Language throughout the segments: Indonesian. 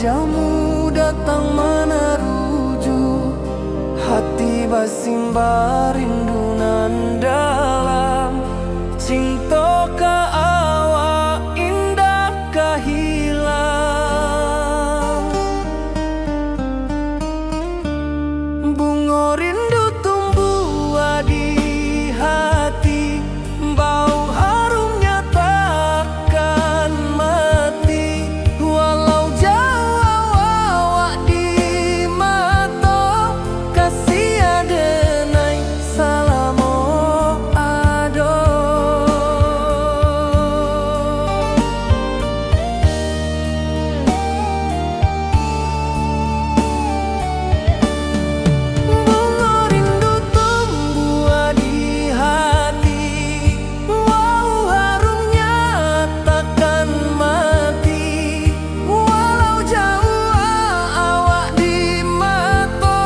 wajahmu datang meneruju, hati basimba rindu nan dalam. Cinta ka awak indah kahilang. Bunga rindu tumbuh di hati, bau harumnya takkan mati. Walau jauh awak di mata, kasih adenai salamo ado. Bunga rindu tumbuh di hati, wow harumnya takkan mati. Walau jauh awak di mata,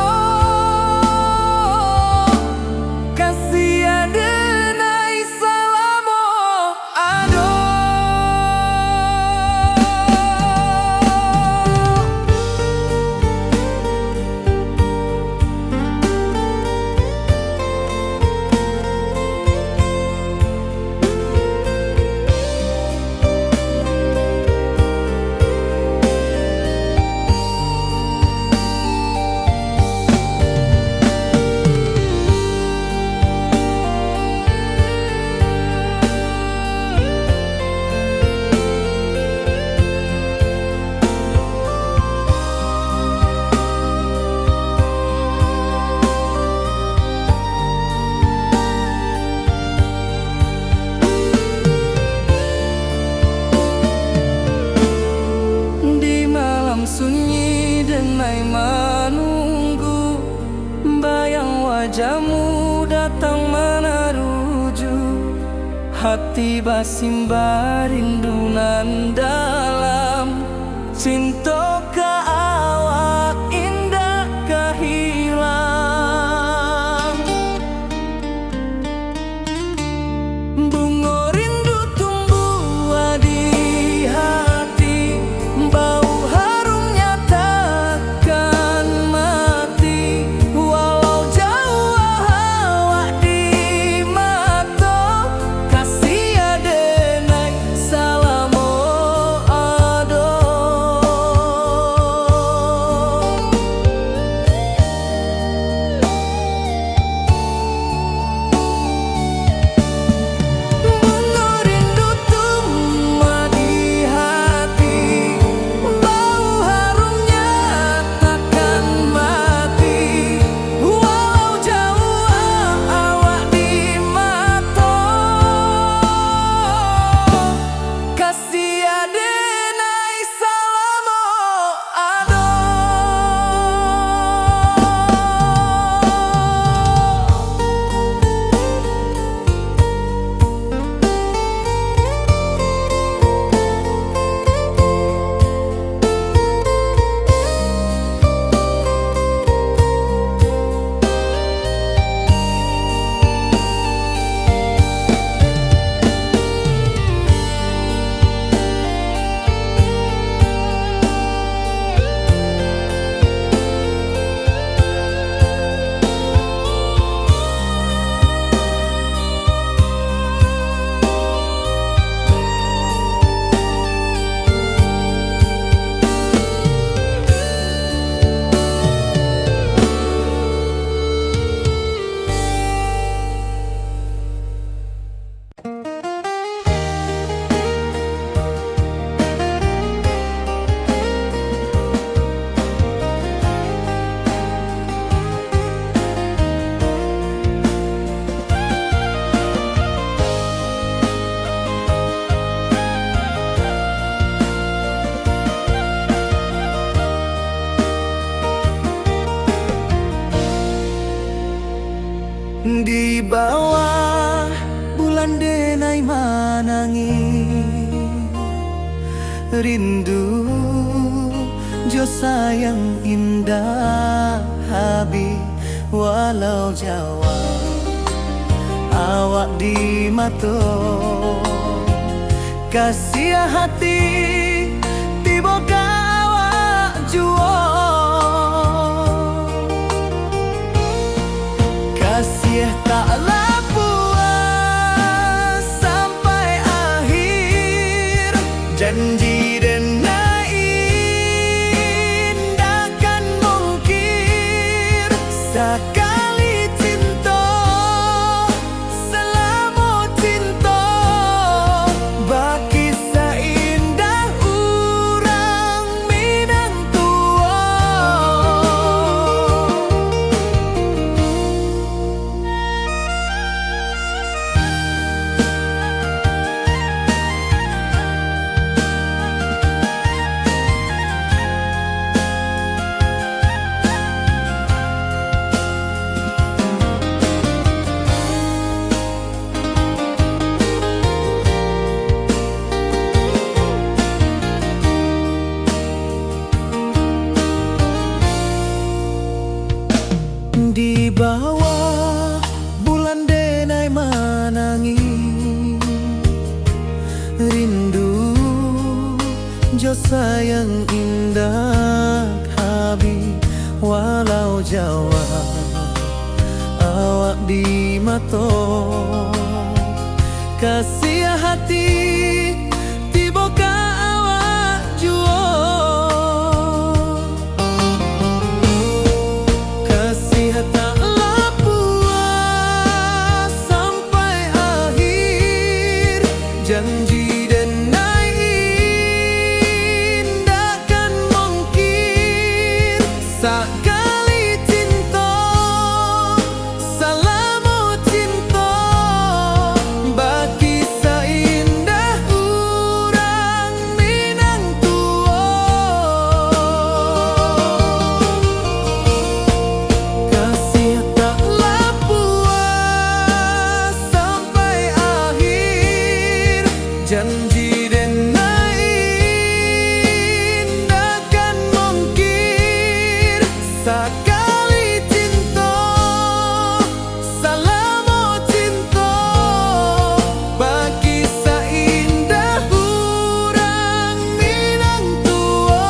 kasih adenai salamo ado. Di malam sunyi denai menunggu, bayang wajahmu datang meneruju, hati basimba rindu nan dalam. Cinta ka awak indah kahilang. Bunga rindu tumbuh di hati, bau harumnya takkan mati. Walau jauh awak di mata, kasih adenai salamo ado. Bunga rindu tumbuh di hati, bau harumnya takkan mati. Walau jauh awak di mata, kasih adenai salamo ado. Di bawah bulan denai manangi, rindu jo sayang indah habi. Walau Jawa awak di mata, kasih hati tiba awak jua. Kasih taklah puas sampai akhir. Janji denai indakan mungkir. Sekali cinta selama cinta, baki seindah urang Minang tua. Di bawah bulan denai manangi, rindu jo sayang indah habi. Walau Jawa awak di mato, kasih hati tiba ka awak jua. Taklah puas sampai akhir. Janji denai indakan mungkir. Sekali cinta selama cinta, baki seindah urang Minang tua. Kasih taklah puas sampai akhir. Janji denai indakan mungkir. Sekali cinta selama cinta, baki seindah urang Minang tua.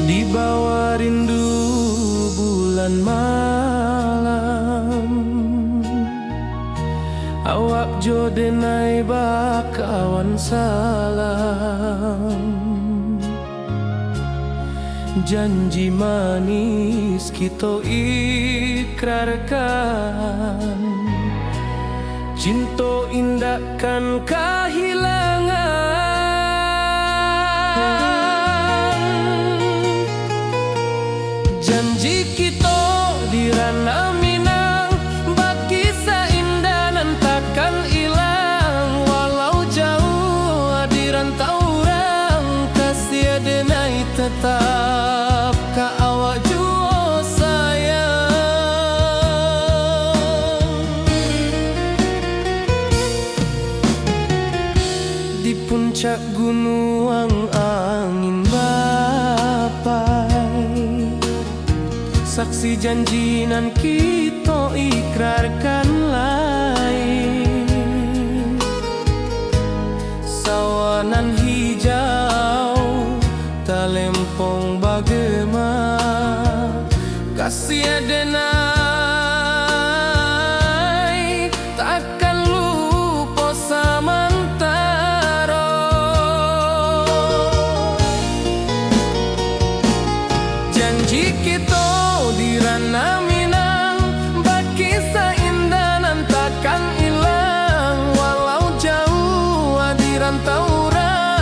Di bawah rindu bulan malam, awak jo denai bakawan salam. Janji manis kita ikrarkan, cinta indahkan kehilangan. Janji kita di ranah Minang, baki seindah nan takkan hilang. Walau jauh di rantau orang, kasih denai tetap ka awak jua sayang. Di puncak gunung angin bapai, saksi janji nan kita ikrarkan lain. Sawanan hijau talempong bagema, kasih denai takkan lupa samantara. Janji kita di ranah Minang, baki seindah nan takkan hilang. Walau jauh di rantau orang,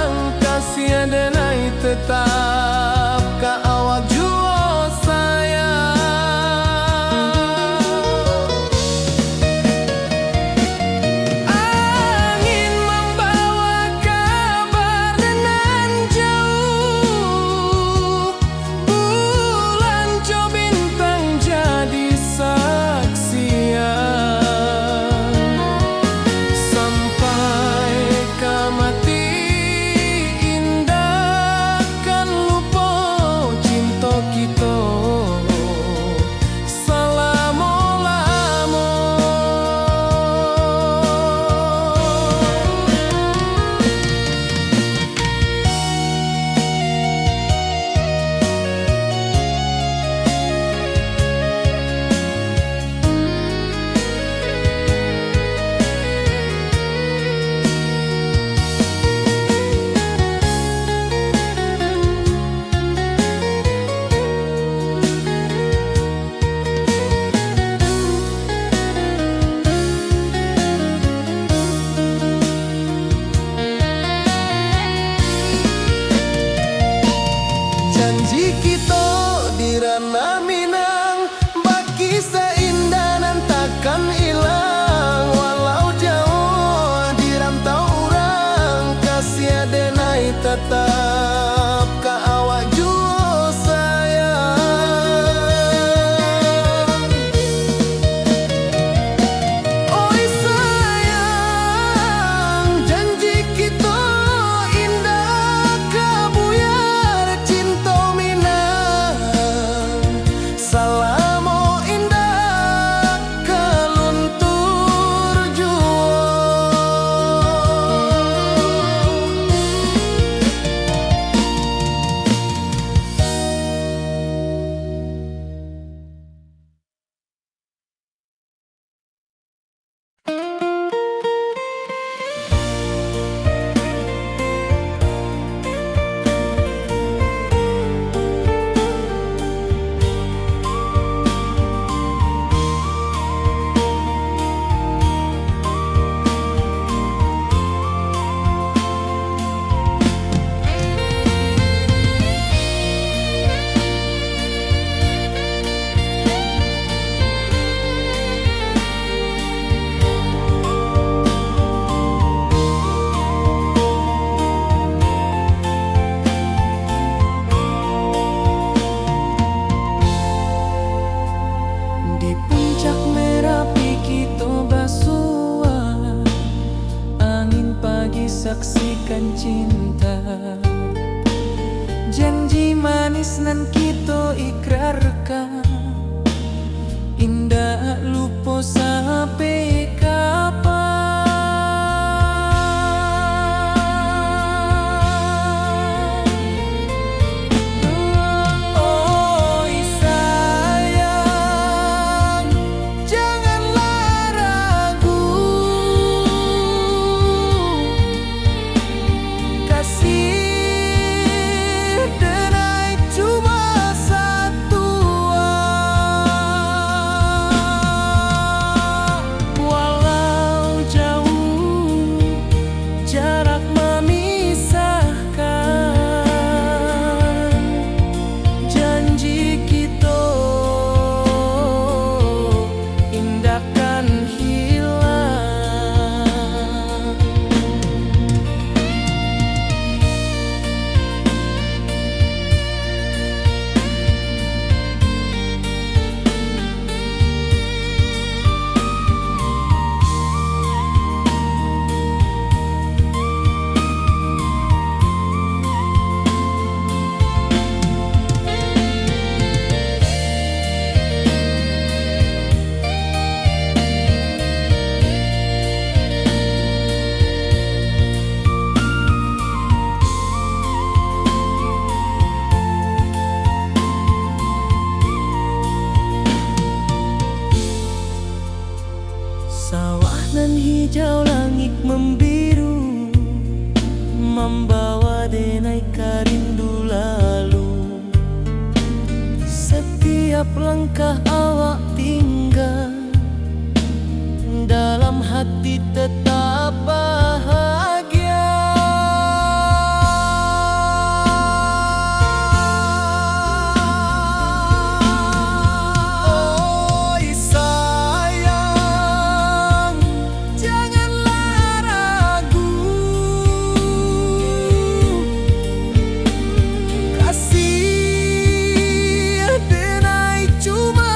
saksikan cinta. Janji manis nan kita ikrarkan, indah lupa sampai kapan. Oi sayang, janganlah ragu, kasih denai cuma satu. Walau jauh jarak memisahkan, janji kita indahkan hilang. Sawah nan hijau, langit membiru, membawa denai karindu lalu. Setiap langkah awak tinggal, dalam hati tetap bahagia. Oi sayang, janganlah ragu, kasih denai cuma.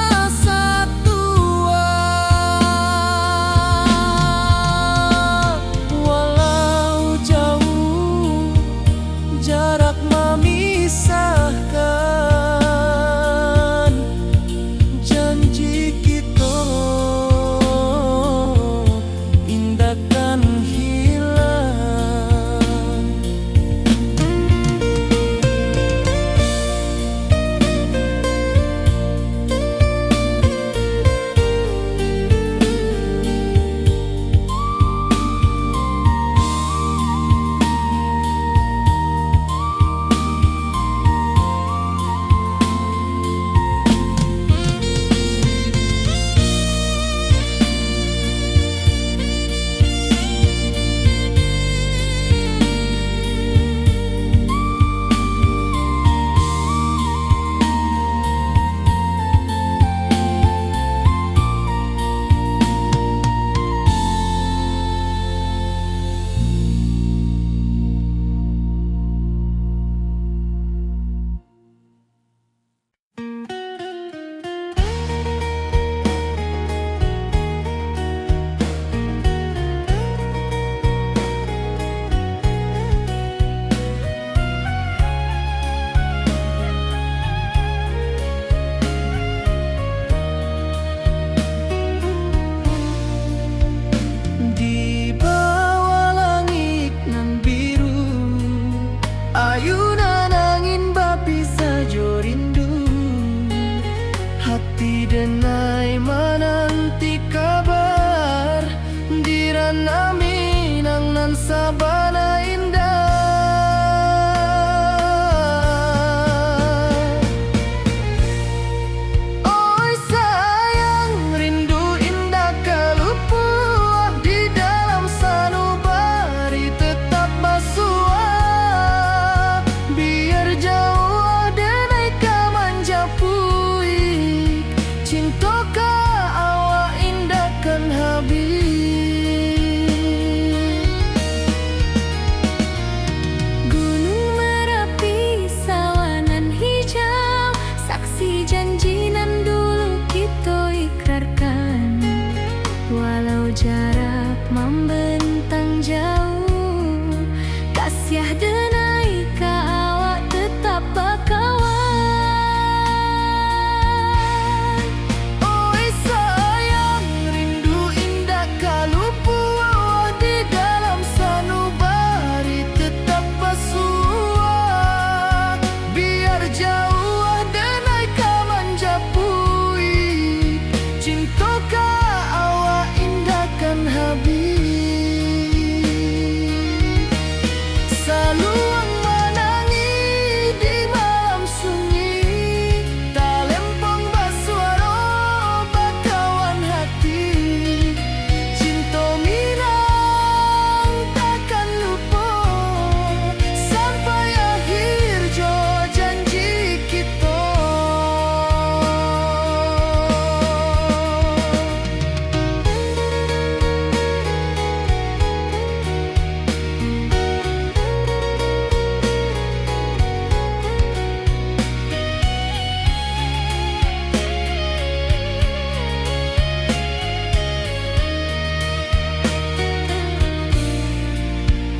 siah denai ka awak tetap bakawan. Oi sayang, rindu indah kalupu awak di dalam sanubari tetap bersua. Biar jauh denai ka manjapui, cinta ka awak indahkan habis. Saluang menangi di malam sunyi, talempong basuara bakawan hati. Cinta minang takkan lupa sampai akhir jo janji kita.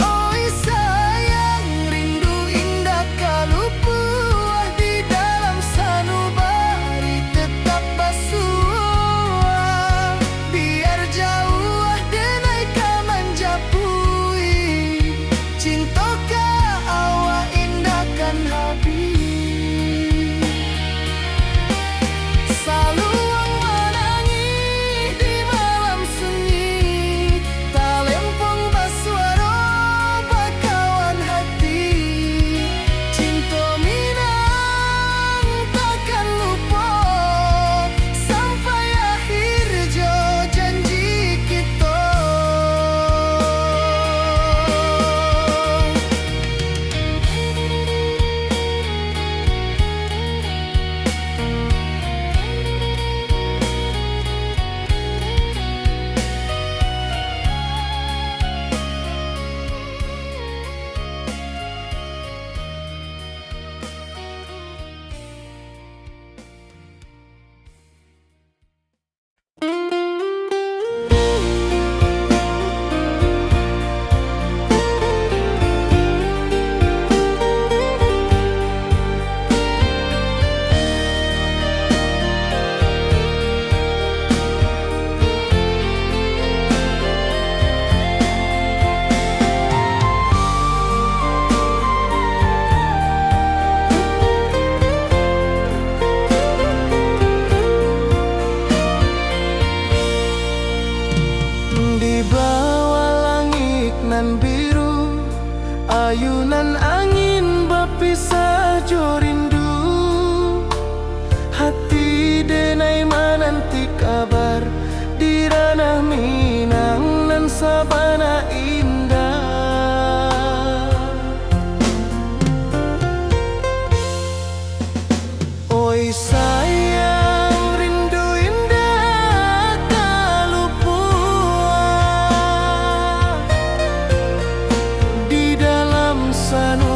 Oi sayang, rindu indah kalupu di dalam sanubari tetap bersua. Biar jauh denai ka manjapui, cinta ka awak indahkan habis. Saluang menangi di malam sunyi, talempong basuara bakawan hati. Cinta minang takkan lupa sampai akhir jo janji kita. Di bawah langit nan biru, ayunan angin berpisah jo rindu. Hati denai menanti kabar di ranah Minang nan sabana indah. Oi sayang, rindu indah kalupu di dalam sanubari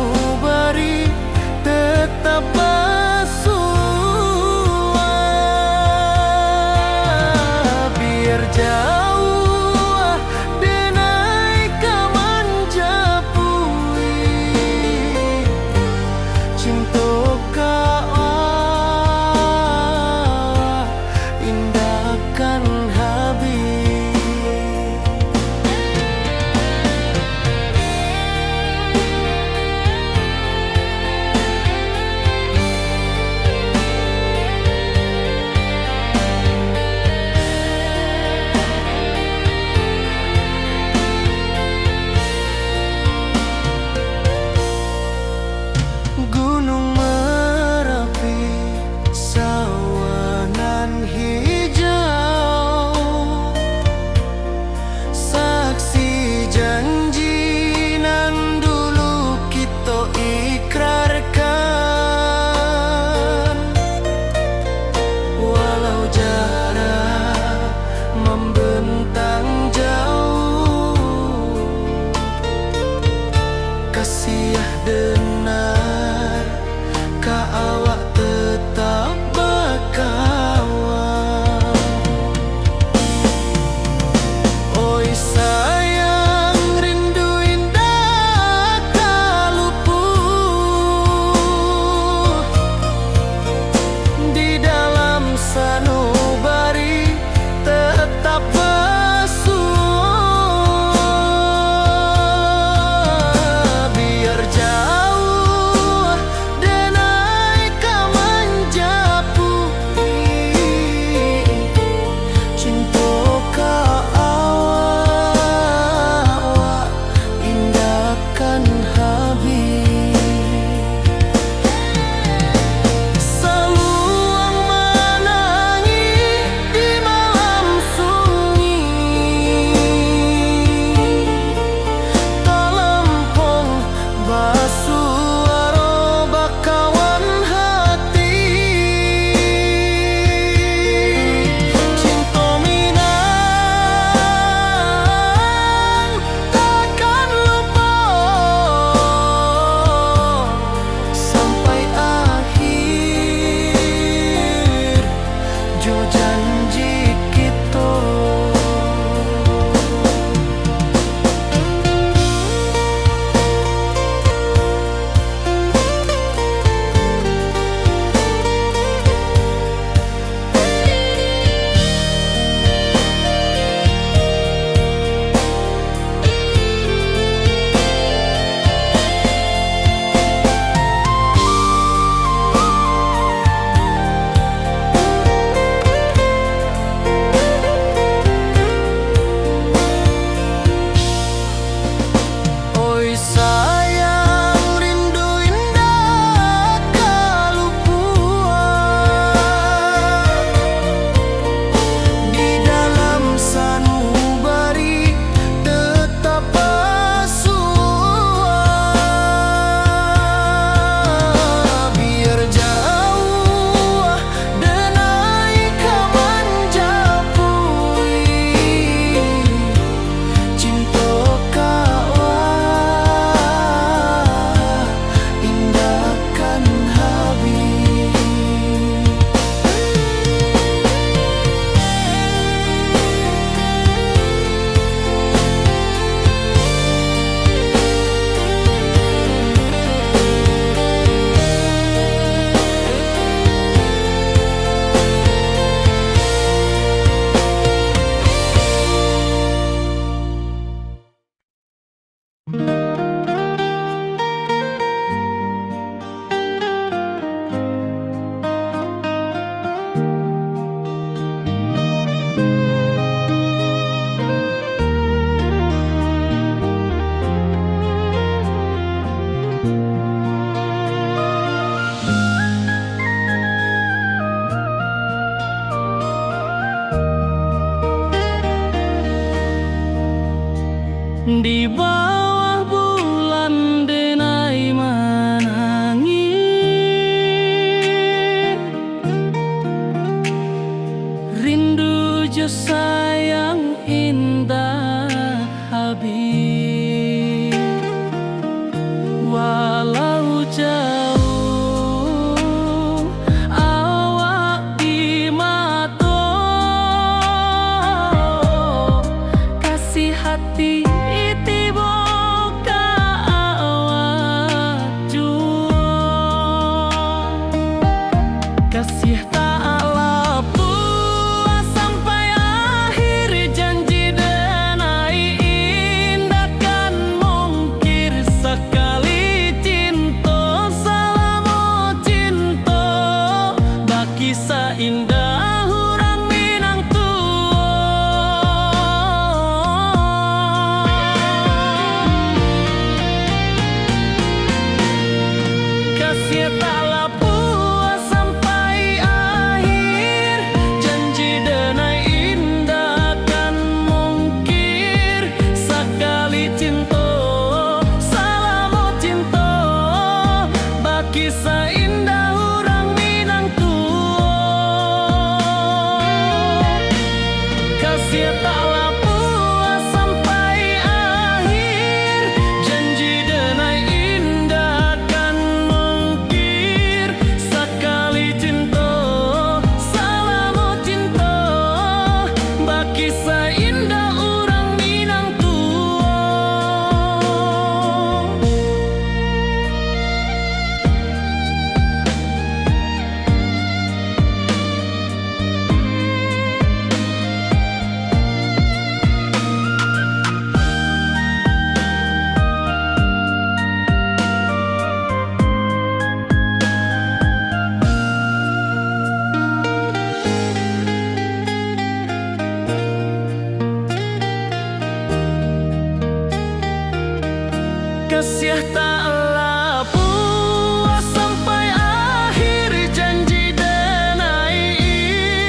Kasih taklah puas sampai akhir, janji denai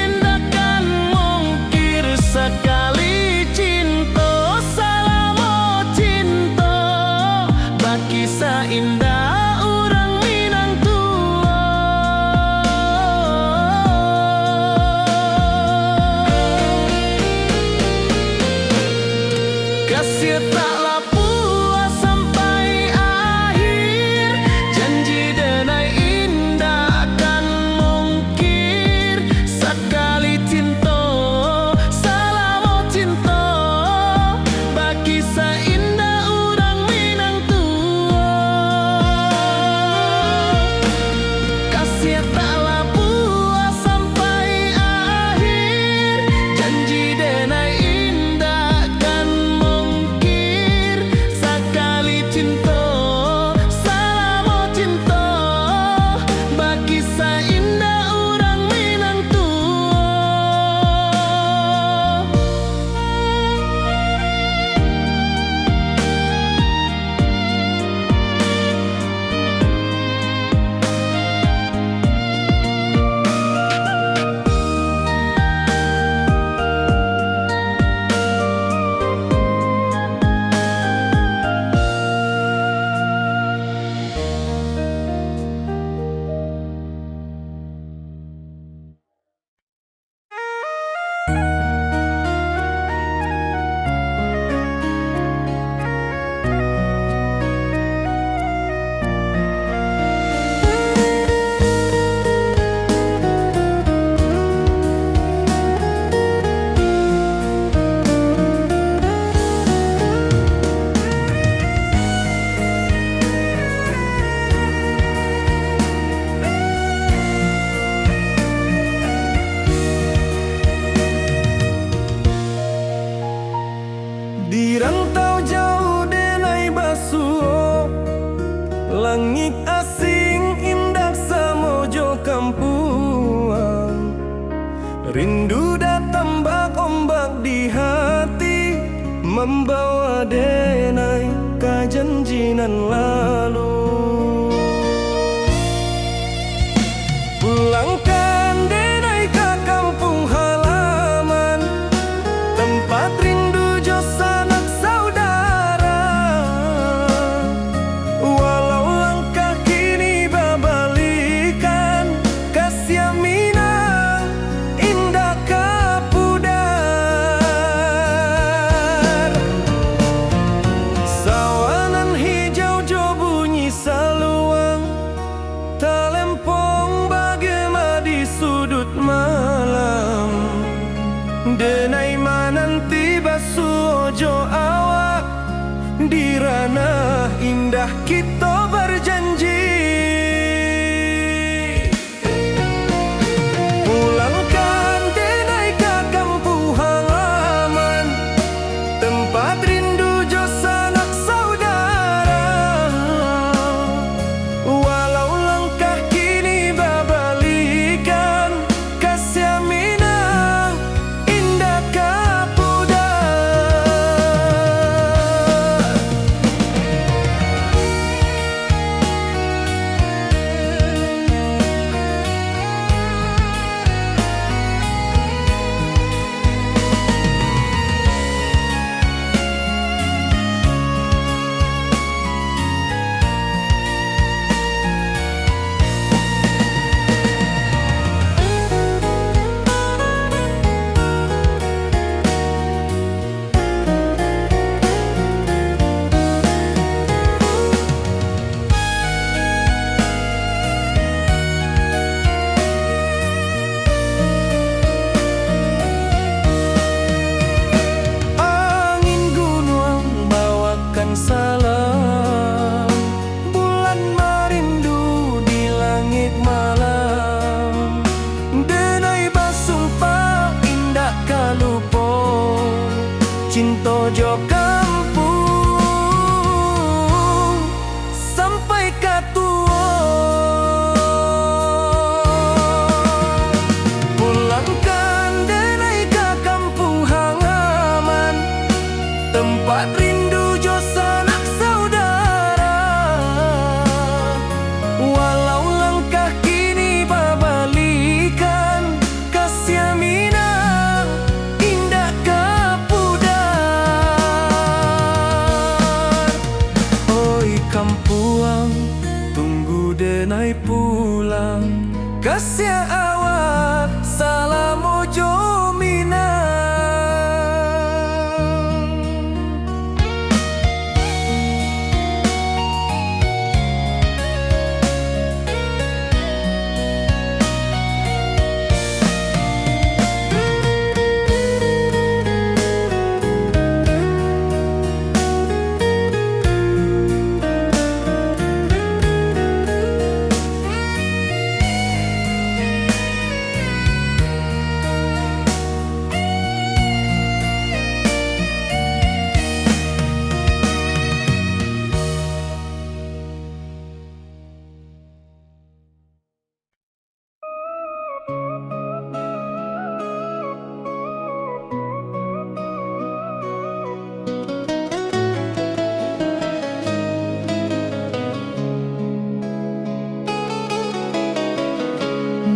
indah kan mungkir. Sekali cinta salamo cinta, baki indah orang Minang tua. Kasih taklah puas sampai akhir, janji denai indah kan mungkir. Sekali cinta salamo cinta, baki indah orang Minang tua. Kasih taklah puas sampai akhir, janji denai indah kan mungkir. Sekali cinta salamo cinta, baki indah orang Minang tua. Di rantau jauh denai basuh, langit asing indah samojo kampuang. Rindu datang bak ombak di hati, membawa denai ke janjinan lalu. Pulangkan denai ke kampung halaman, tempat rindu jo sanak saudara. Walau langkah kini babalikan, kasih Minang indah kapudar. Sawangan hijau jo bunyi saluang, talempong bagema di sudut malam. Denai mananti basuh jo awak, di ranah indah kita berjanji. Pulangkan denai ke kampung halaman, tempat rindu jo sanak saudara. Walau langkah kini babalikan, kasih Minang indah kapudar. denai pulang. Kasih awak salam ojo minang.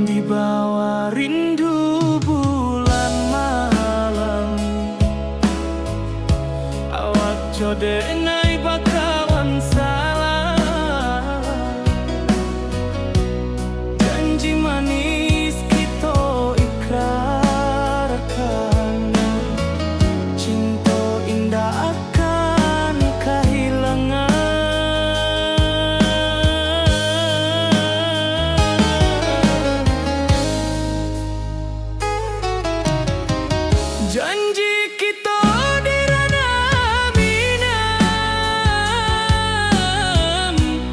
Di bawah rindu bulan malam, awak jodenai bakawan salah. Janji manis kita ikrarkan, cinta indah akan kehilangan. Janji kita di ranah minang,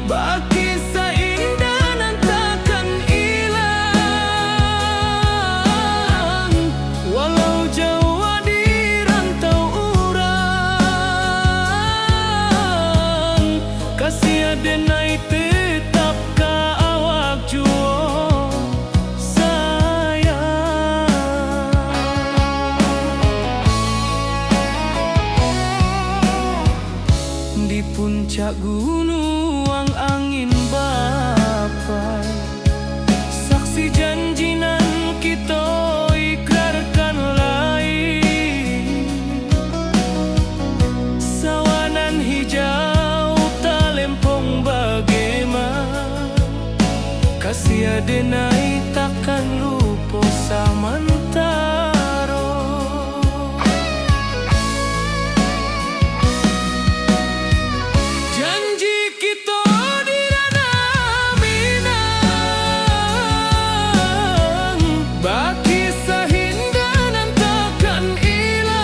baki seindah nan takkan hilang. Walau jauh di rantau urang, kasih denai tetap ka awak juo di puncak gunung angin bapai. Saksi janji nan kita ikrarkan lain. Sawanan hijau talempong bagaimana, kasih denai takkan lupa samantara. Janji kita di ranah minang, baki sahinda nan takkan hilang.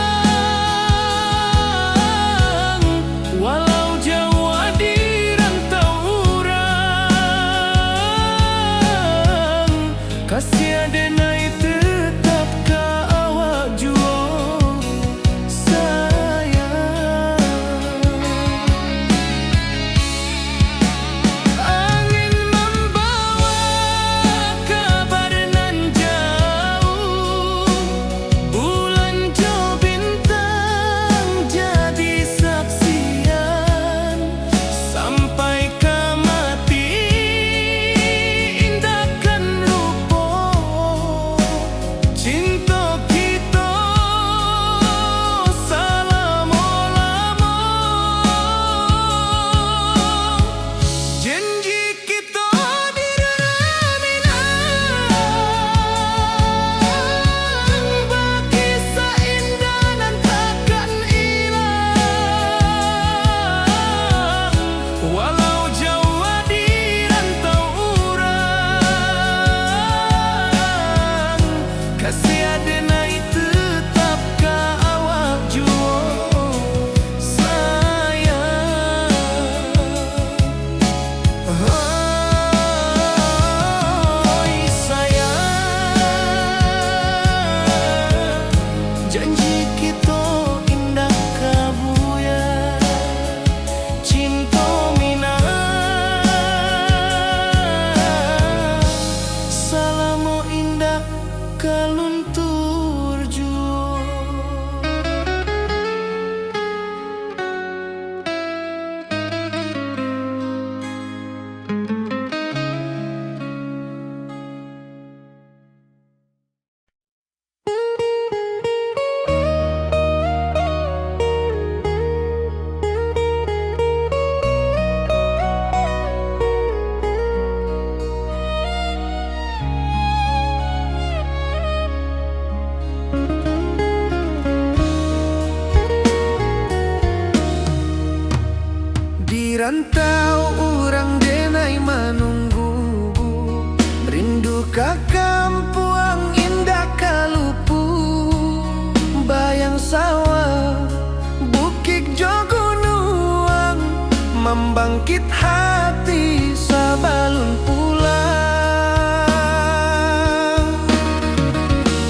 Walau jauh di rantau urang, kasih denai tetap ka awak juo sayang. membangkit hati sabalun pulang.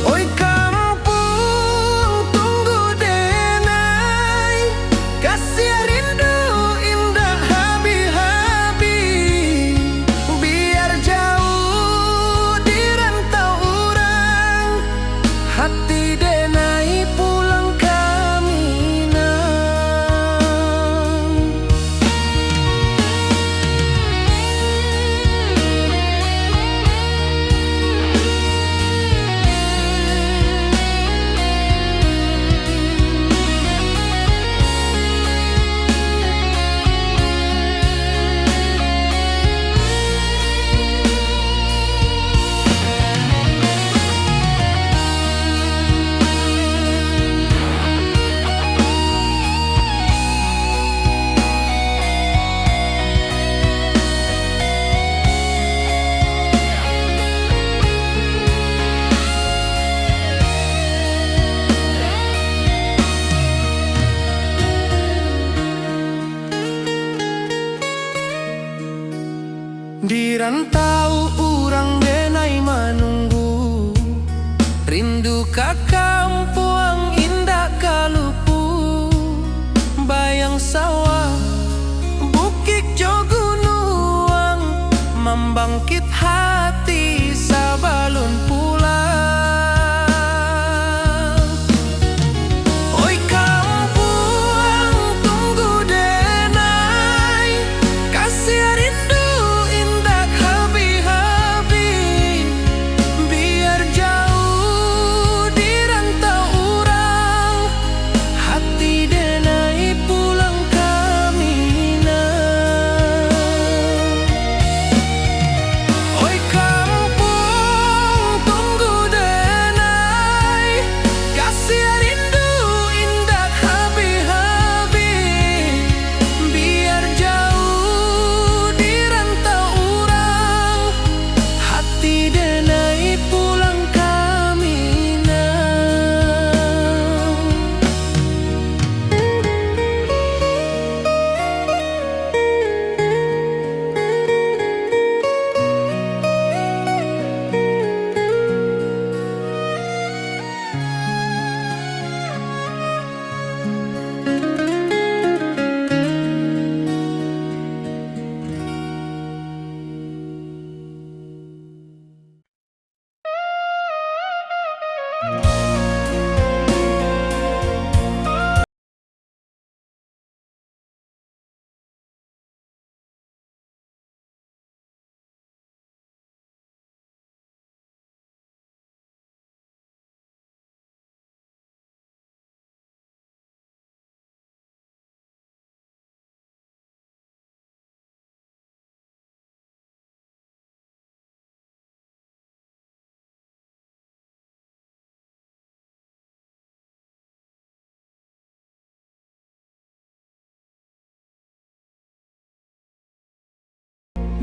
Oi kampung tunggu denai, kasih rindu indah habi-habi. Biar jauh di rantau orang, hati denai pulang kami nang. Di rantau urang denai manunggu, rindu ka kampung indah kalupu. Bayang sawah bukit jo gunung, membangkit hati sabalun pulang. Oi kampung tunggu denai, kasih rindu indah habi-habi. Biar jauh di rantau urang, hati denai pulang kami nang. Oi kampung tunggu denai, kasih rindu indah habi-habi. Biar jauh di rantau urang, hati denai pulang kami nang.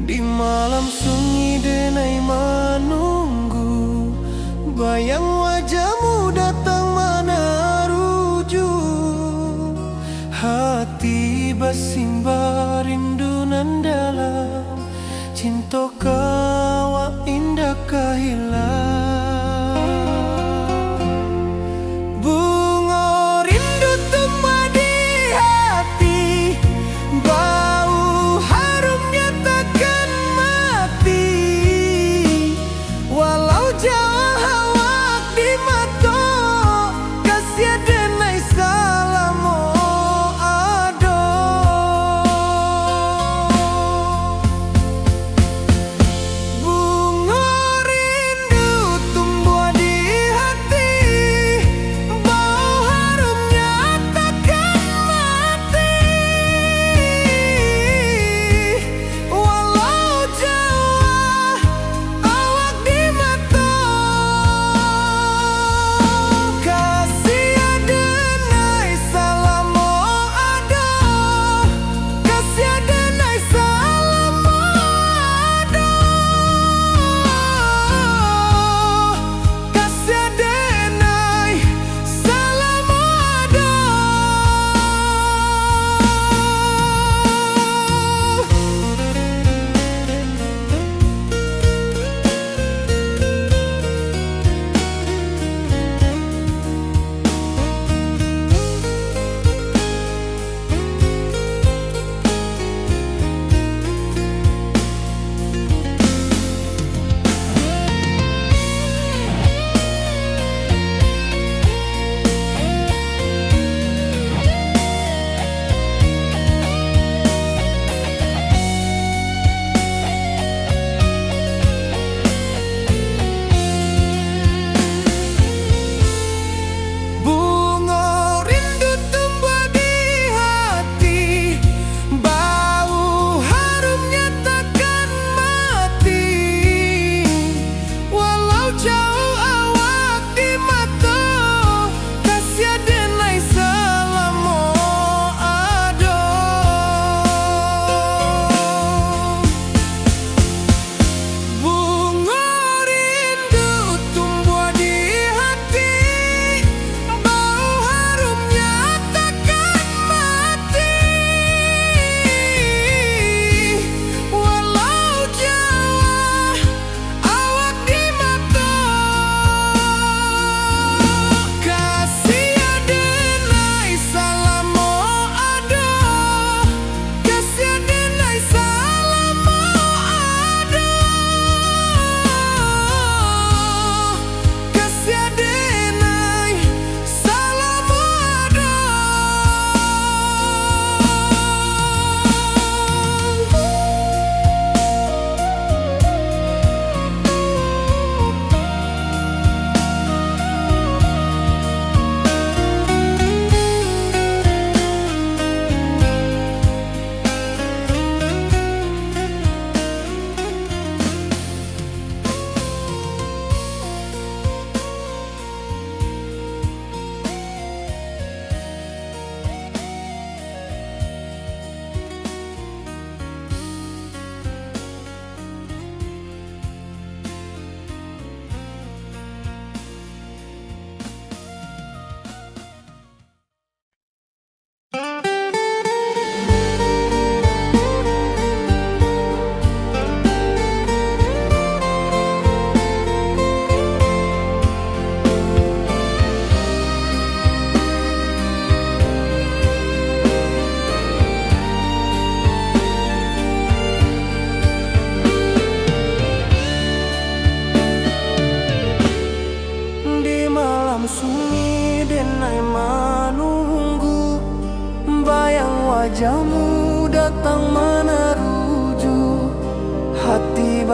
Di malam sunyi denai menunggu, bayang wajahmu datang mana rujuk. Hati bersimbar rindu nan dalam, cinta kawa indah kahilang. Bunga rindu tumbuh di hati, bau harumnya takkan mati.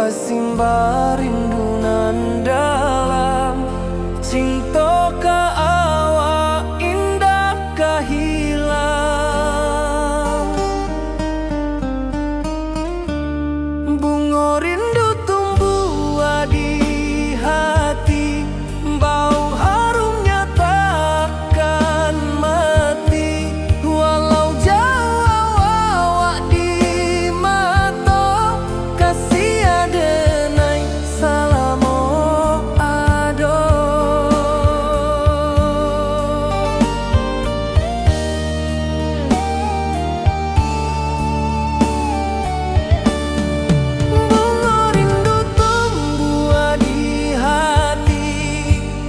basimba rindu nan dalam. Cinta ka awak indah ka hilang. Bunga rindu tumbuh di hati, bau harumnya takkan mati. Walau jauh awak di mata, kasih adenai salamo ado. Bunga rindu tumbuh di hati,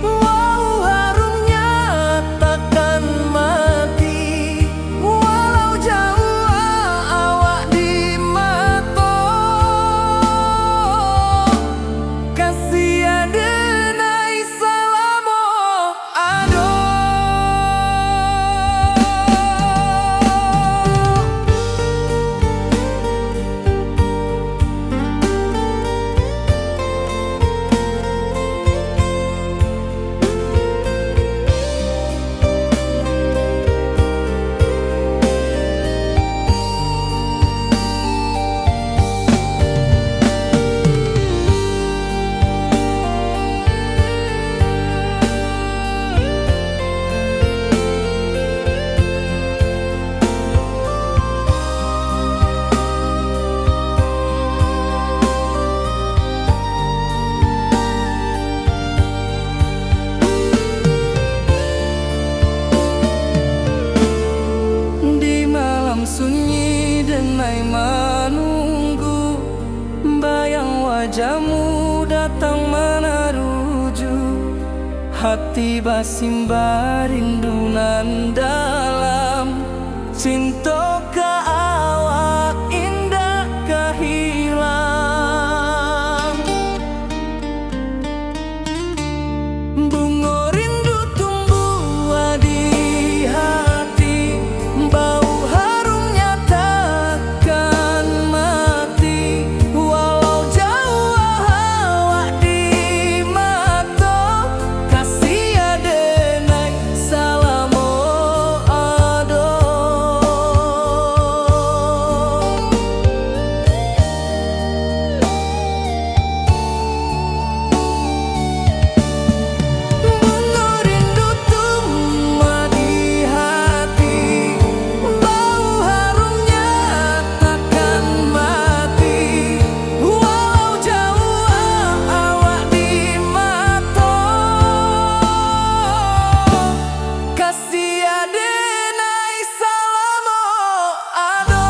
wow harumnya takkan mati. Walau jauh awak di mata, kasih adenai salamo ado. Di malam sunyi denai menunggu, bayang wajahmu datang meneruju. Hati basimba rindu nan dalam. Cinta ka awak indah ka hilang. Bunga rindu tumbuh di hati, bau harumnya takkan mati. Walau jauh awak di mata, kasih adenai salamo ado. Bunga rindu tumbuh di hati, bau harumnya takkan mati. Walau jauh awak di mata, kasih adenai salamo ado.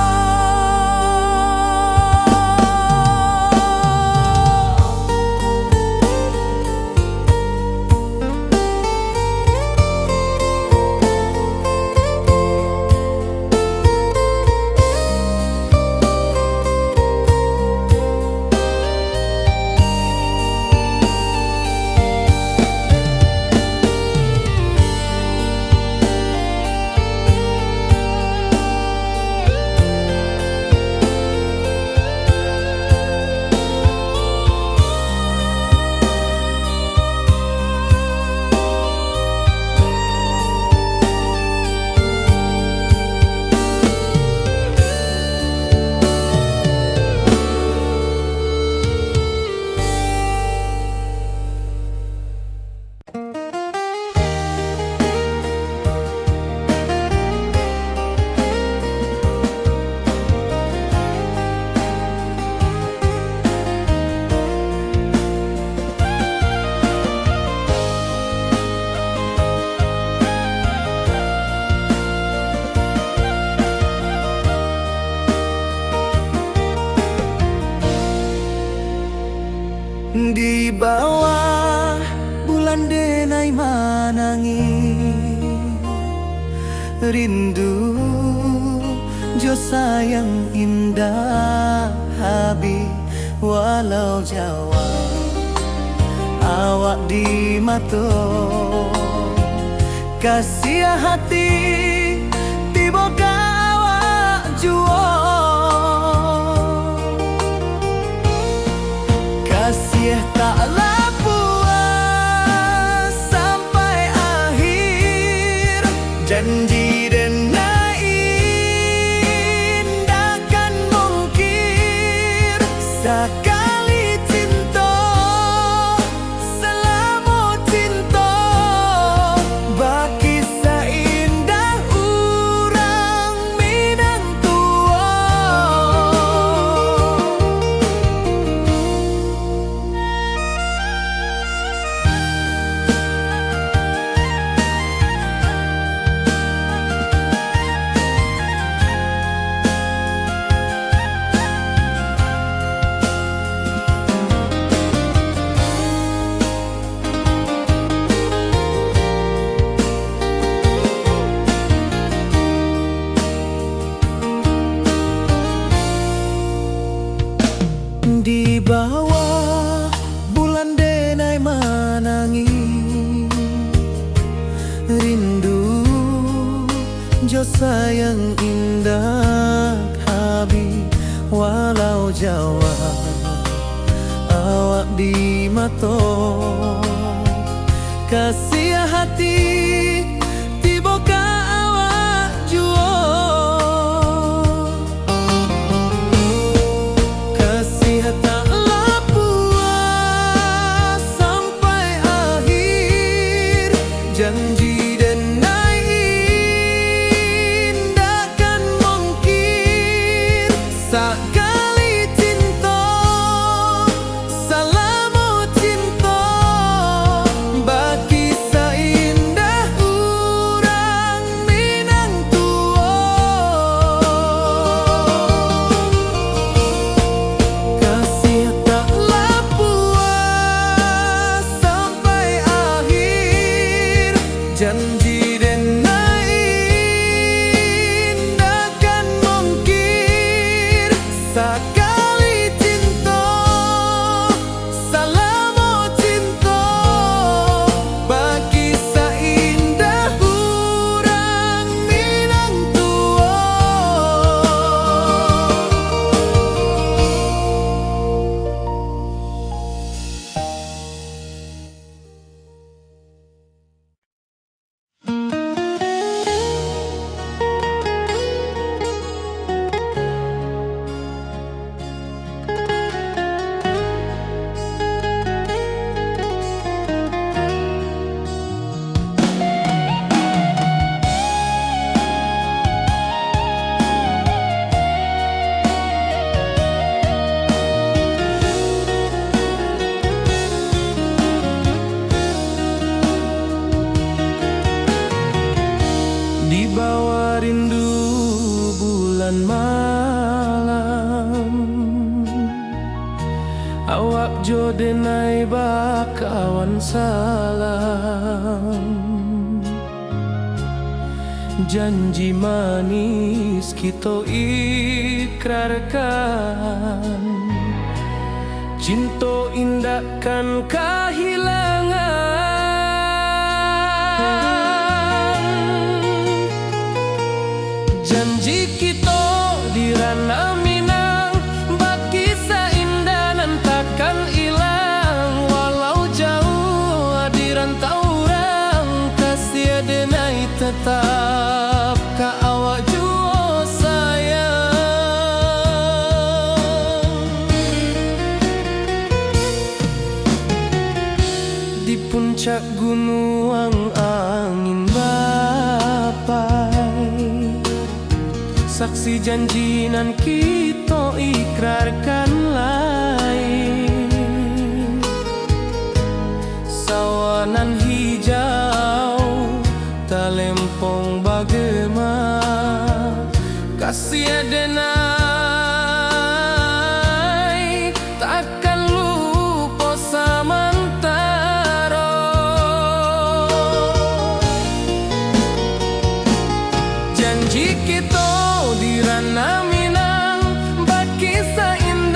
Di bawah bulan denai manangi, rindu jo sayang indah habi. Walau jawa awak di mata, kasih hati tiba ka awak jua. Sakali cinta, selama cinta, baki seindah urang Minang tua. Di bawah bulan denai manangi, rindu jo sayang indah habi, walau Jawa awak di mato. Kasih hati tiba ka awak juo, kasih taklah puas sampai akhir. Janji denai indah kan mungkin. Sakali cinta, selama cinta, baki seindah urang Minang tua. Kasih taklah puas sampai akhir. Janji denai indah kan mungkin. Sakali cinta, selama cinta, baki seindah urang Minang tua. Di bawah rindu bulan malam, awak jo denai bakawan salam. Janji manis kita ikrarkan, cinta indah kan kehilangan. Janji kita di ranah Minang, baki seindah nan takkan hilang. Walau jauh di rantau orang, kasih denai tetap ka awak jua sayang. Di puncak gunung angin bapai, saksi janji nan kita ikrarkan lain. Sawanan hijau talempong bagema, kasih denai takkan lupa samantara. Janji kita di ranah Minang, baki seindah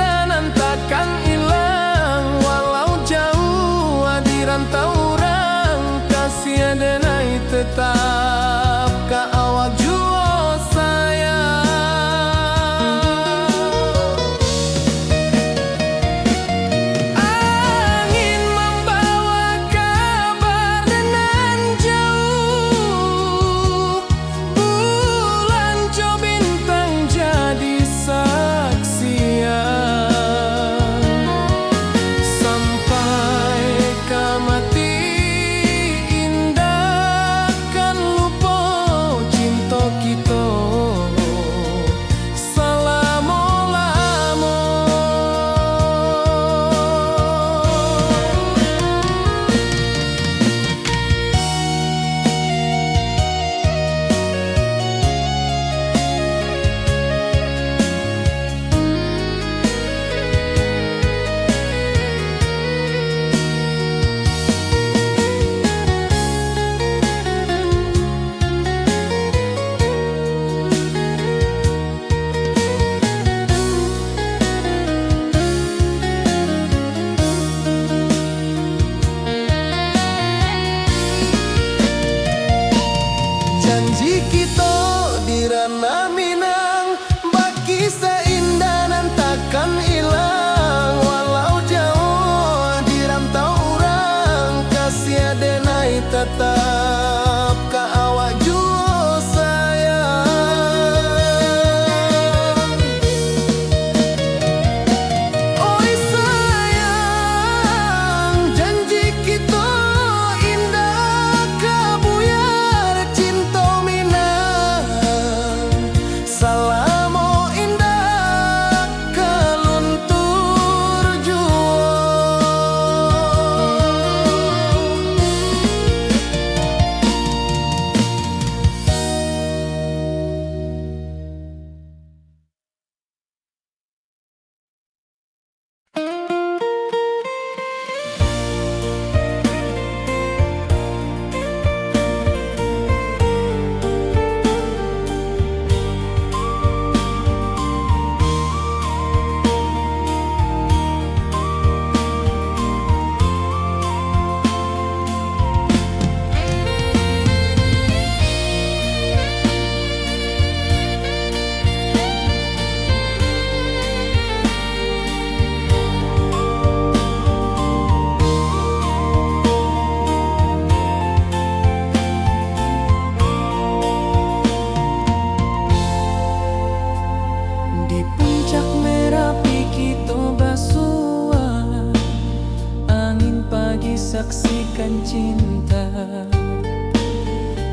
akan cinta.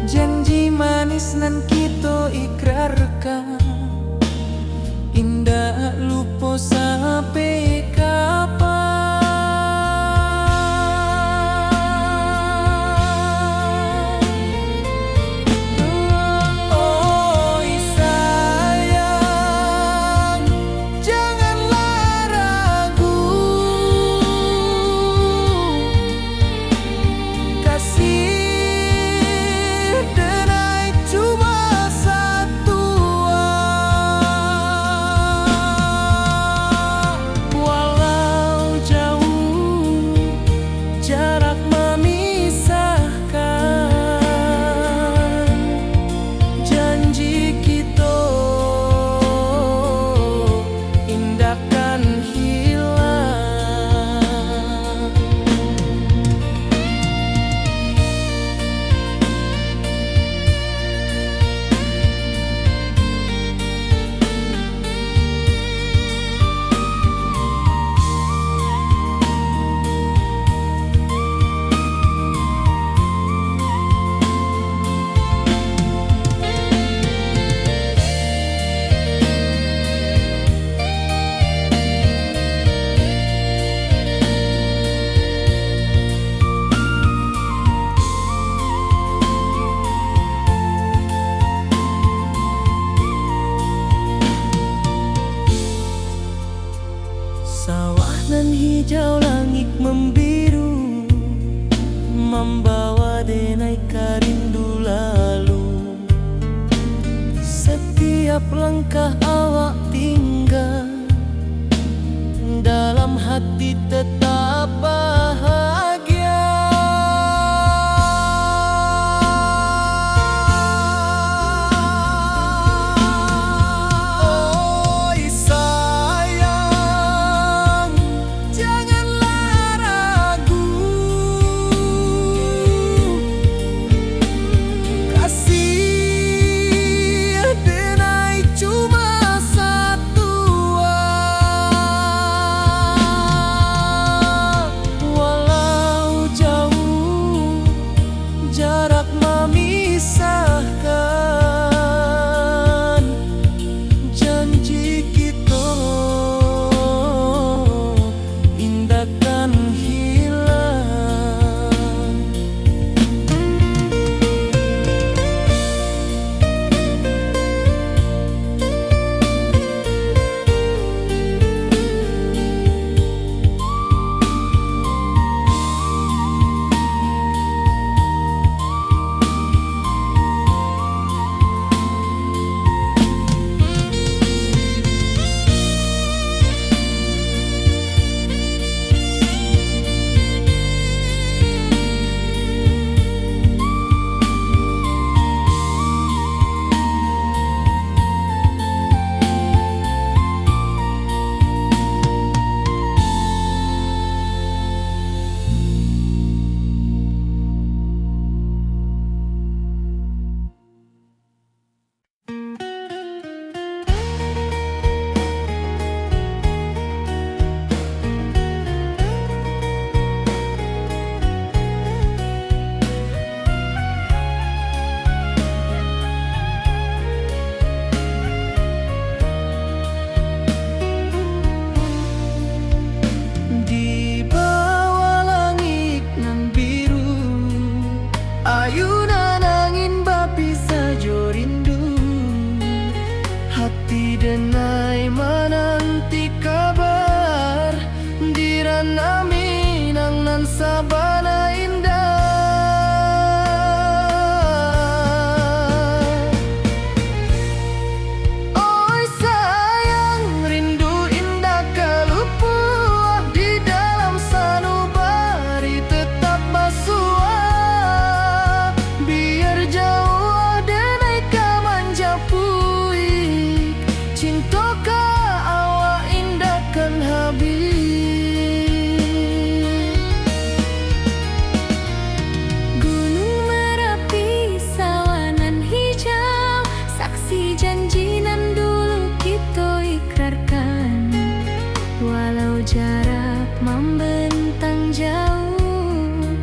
Janji manis nan kita ikrarkan, indah lupa sampai kapan. Oi sayang, janganlah ragu, kasih denai cuma satu. Walau jauh jarak memisahkan, janji kita indahkan hilang. Sawah nan hijau, langit membiru, membawa denai rindu lalu. Setiap langkah awak tinggal, dalam hati tetap bahagia. Oi sayang, janganlah ragu, kasih denai cuma satu. Walau jauh jarak memisahkan, janji kita indahkan hilang. Di bawah langit nan biru, ayunan angin bapisa jo rindu. Hati denai menanti kabar, di ranah Minang nan sabana indah. Oi sayang, rindu indah kelupuah, di dalam sanubari tetap basuah. Biar jauh denai kamanja puik, cinta ka awak indahkan habis. jarak membentang jauh,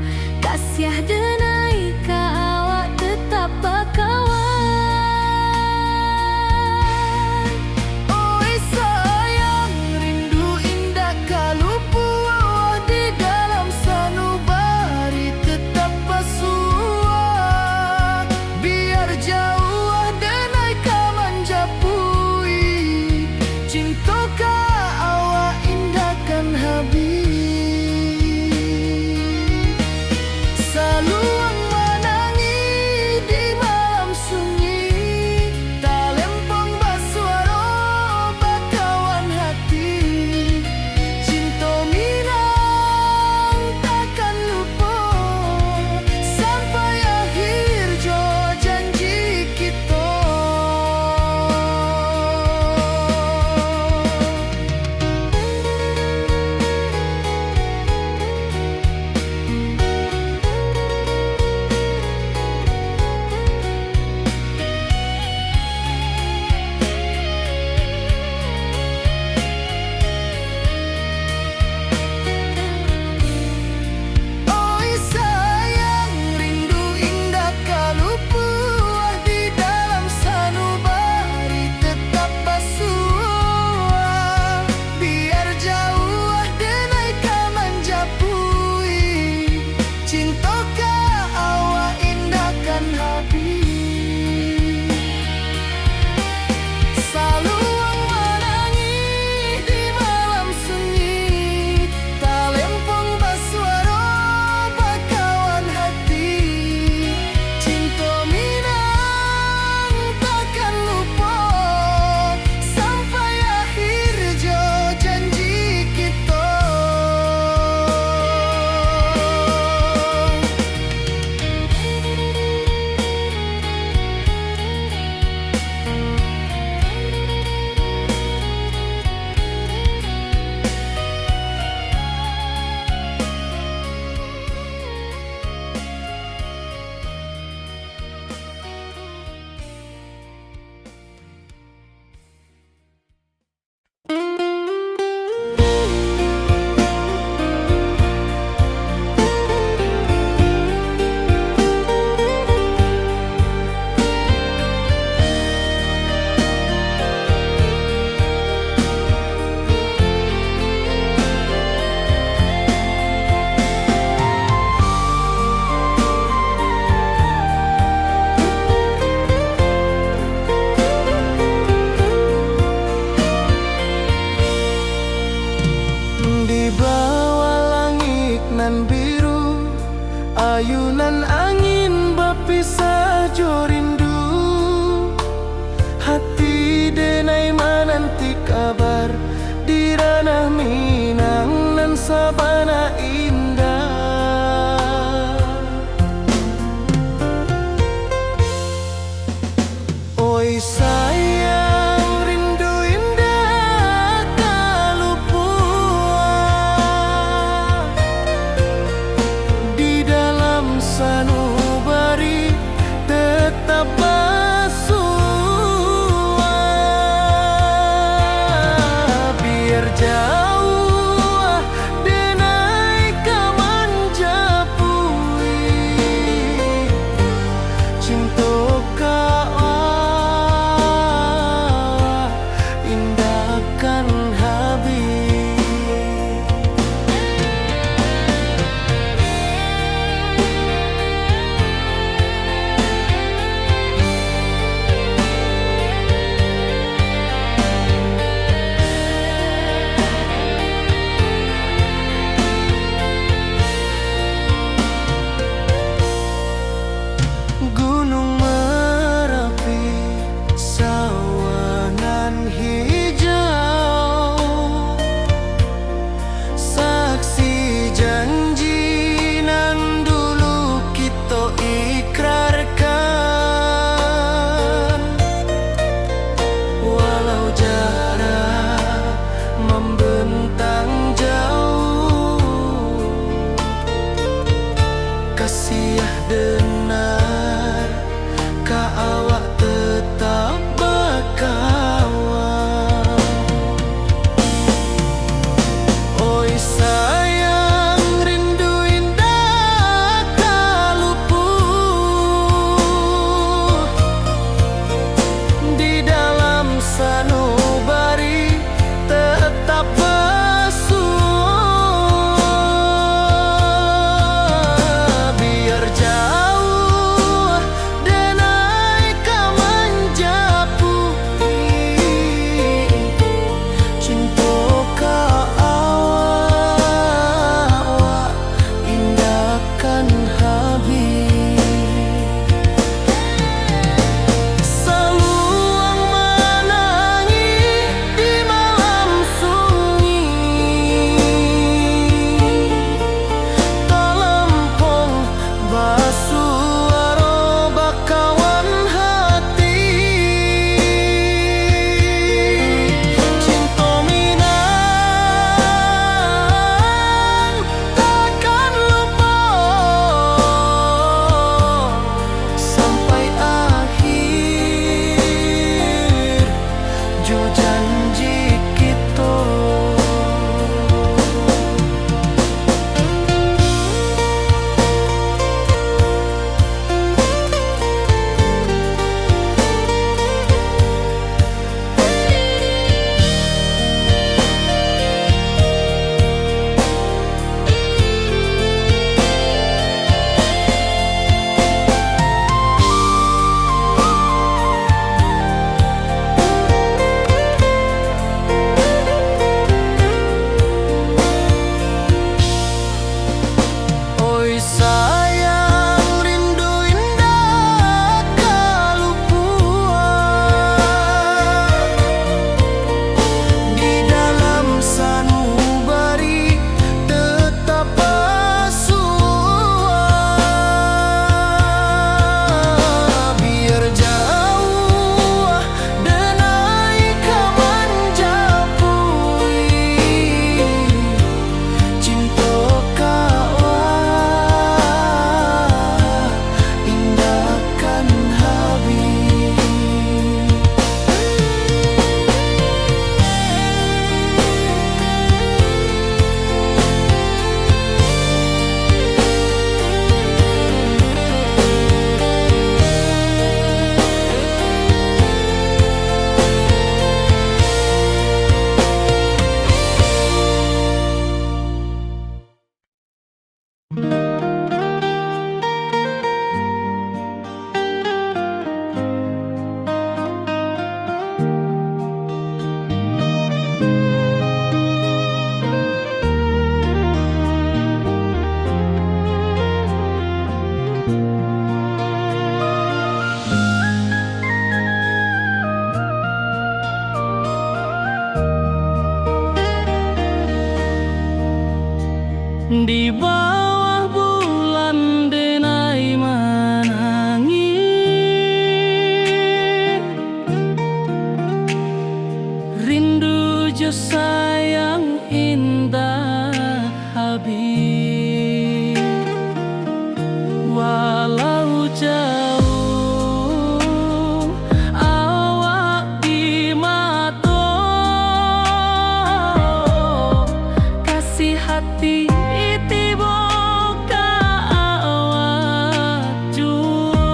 ayunan angin bapisah jo rindu, hati denai menanti kabar di ranah Minang nan sabana indah. Oi sayang, rindu indah kalupua di dalam sanubari tetap bersua. Biar jauh denai Di bawah bulan denai menangis, rindu jo sayang indah habis. Walau jauh awak di mata, kasih hati tiba ka awak jua.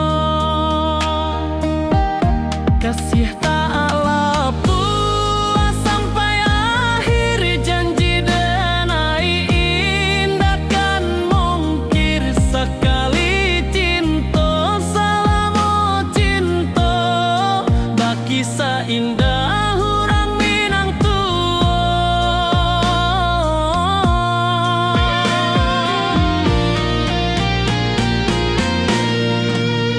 Kasih tak lapuk sampai akhir, janji denai indah kan mungkir. Sekali cinta selama cinta, baki seindah orang Minang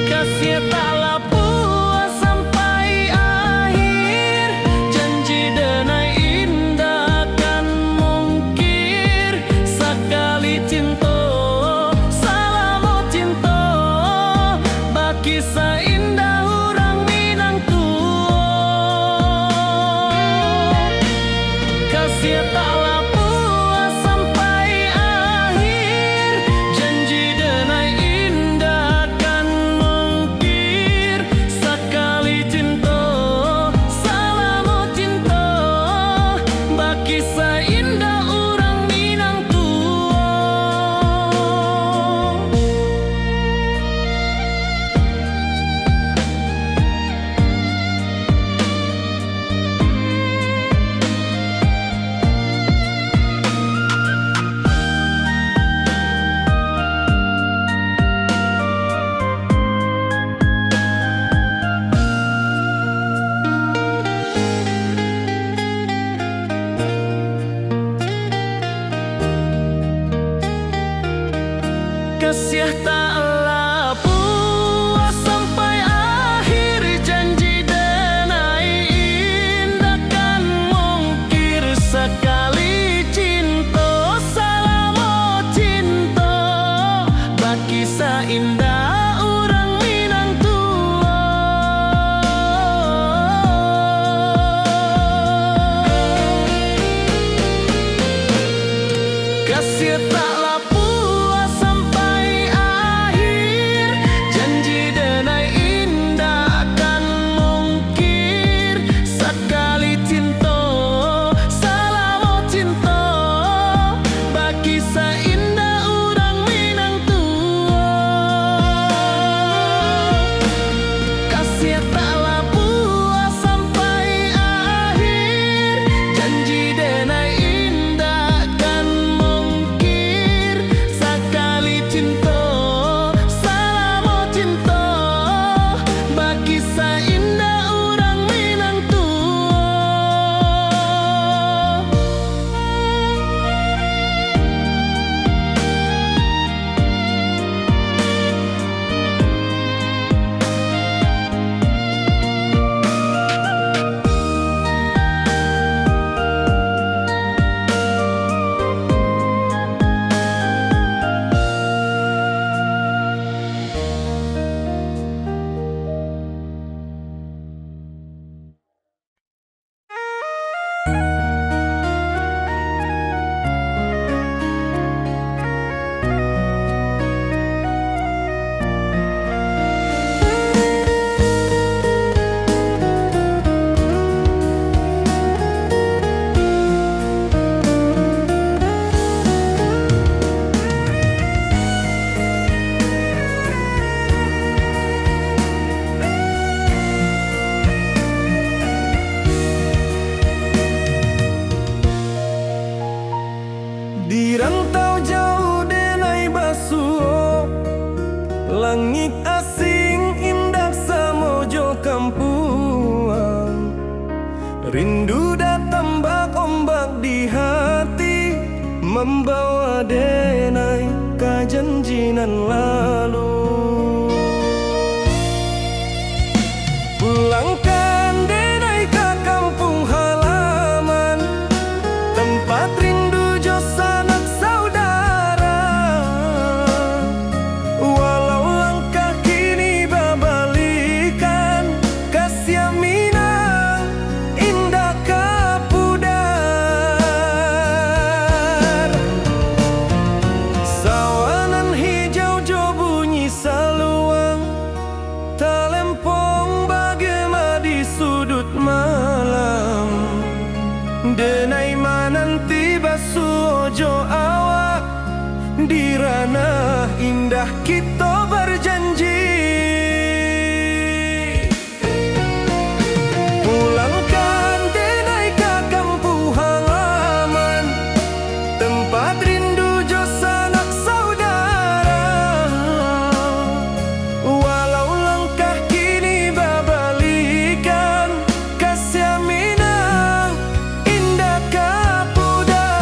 kasih tak lapuk sampai akhir, janji denai indah kan mungkir. Sekali cinta selama cinta, baki seindah orang Minang kasih tak lapuk sampai akhir, janji denai indah kan mungkir. Sekali cinta selama cinta, baki seindah orang Minang kasih tak lapuk sampai akhir, janji denai indah kan mungkir. Sekali cinta selama cinta, baki seindah orang Minang kasih tak lapuk sampai akhir, janji denai indah kan mungkir. Sekali cinta selama cinta, baki seindah orang Minang kasih tak lapuk sampai akhir, janji denai indah kan mungkir. Sekali cinta selama cinta, baki seindah orang Minang di rantau jauh denai basuh, langit asing indah samojo kampuang. Rindu datang bak ombak di hati, membawa denai ka janjinan lalu. Pulangkan denai ka kampung halaman, tempat rindu jo sanak saudara. indah kita berjanji. Pulangkan denai ke kampung halaman, tempat rindu jo sanak saudara. Walau langkah kini babalikan, kasih minang indah kapudar.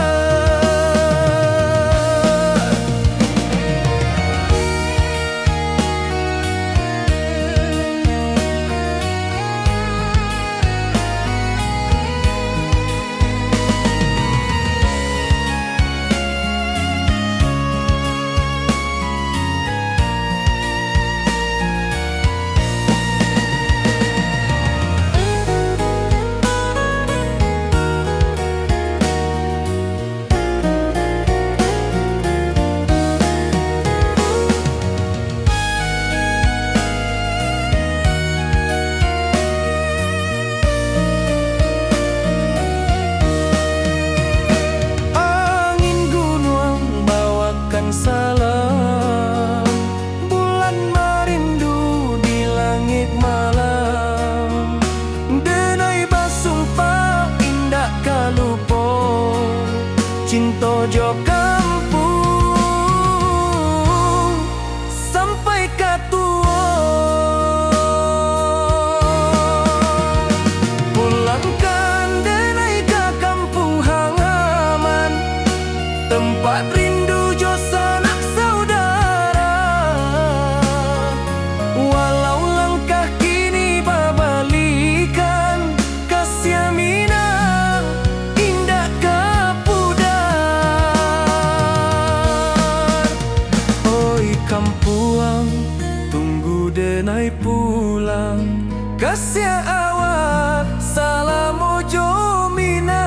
Salam bulan merindu di langit malam, denai basumpah indah kalupo cinta jo kampung sampai katua. Pulangkan denai ke kampung halaman, tempat rindu jo sanak saudara. Walau langkah kini babalikan, kasih minang indah kapudar. Oi kampuang, tunggu denai pulang, kasih awak salam ojo minang.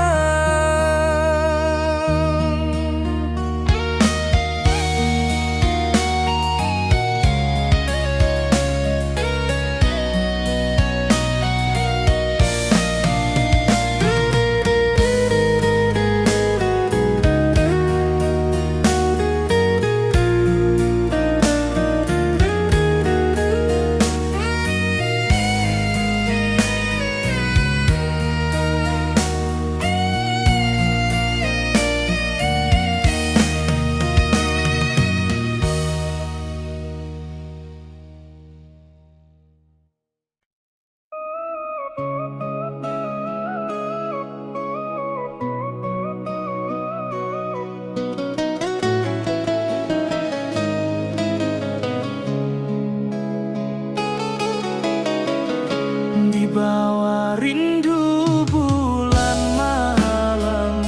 Di bawah rindu bulan malam,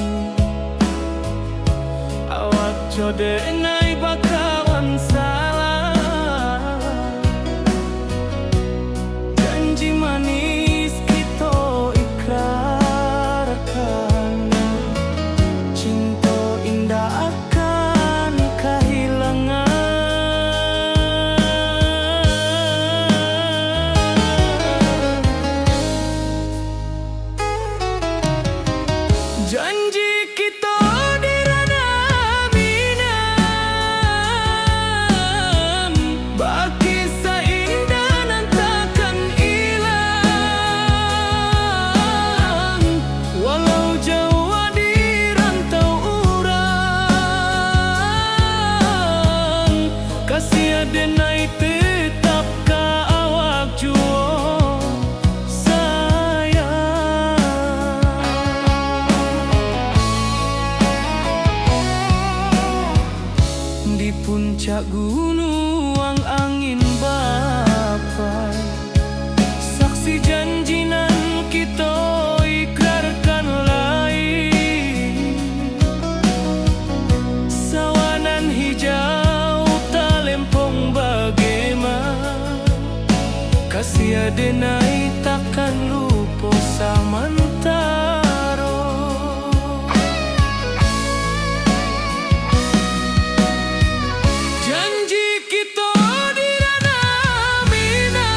awak jo denai bakawan salam. Janji manis kita ikrarkan, cinta indah akan kehilangan. Janji kita di ranah Minang, baki seindah nan takkan hilang. Walau jauh di rantau urang, kasih denai tetap ka awak juo di puncak gunung angin bapai. Saksi janji nan kita ikrarkan lain, sawanan hijau talempong bagaimana, kasih denai takkan lupa samantara. Janji kita di ranah Minang,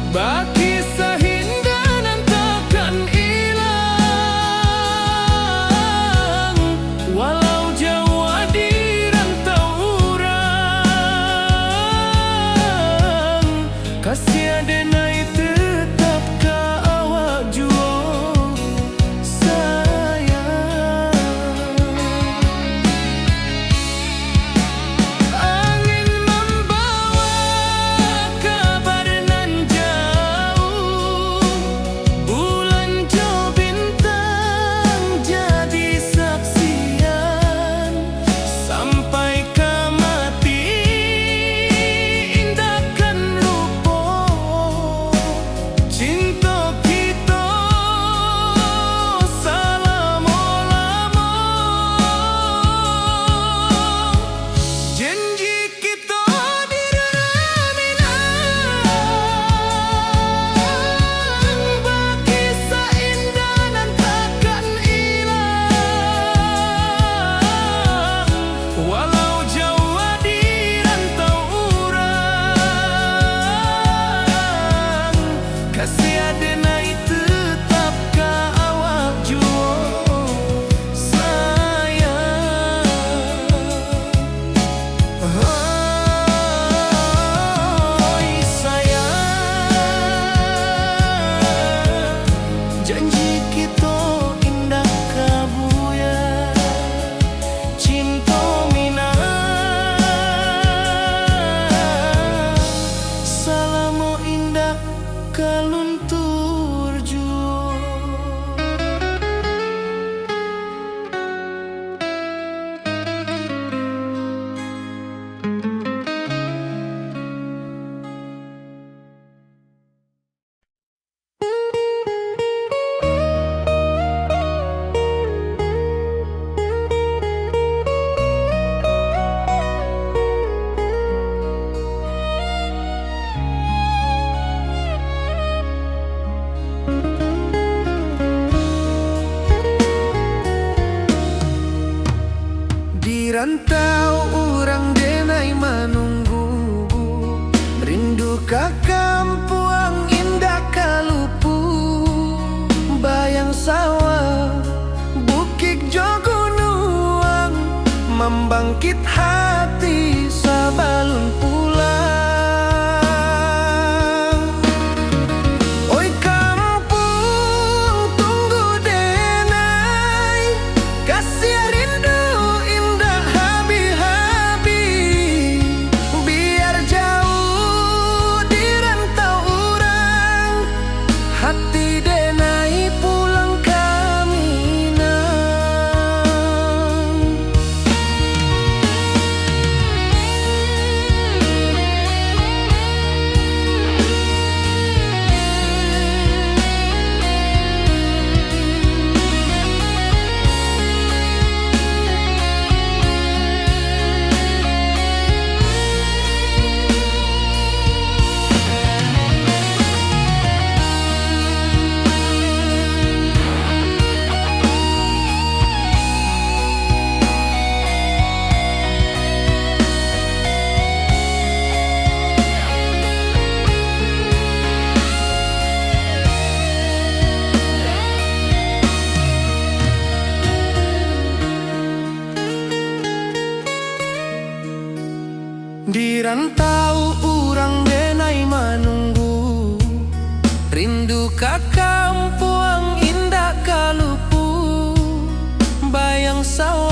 baki sahinda nan takkan hilang. Walau jauh di rantau orang denai menunggu, rindu ka kampung indah kalupu, bayang sawah bukit jogunuang, membangkit hati sabalun pulang. Oi kampung tunggu denai, kasih rindu indah habi-habi, biar jauh di rantau orang, hati denai pulang ke Minang. Di rantau urang denai menunggu, rindu ka kampung indah kalupu, bayang sawah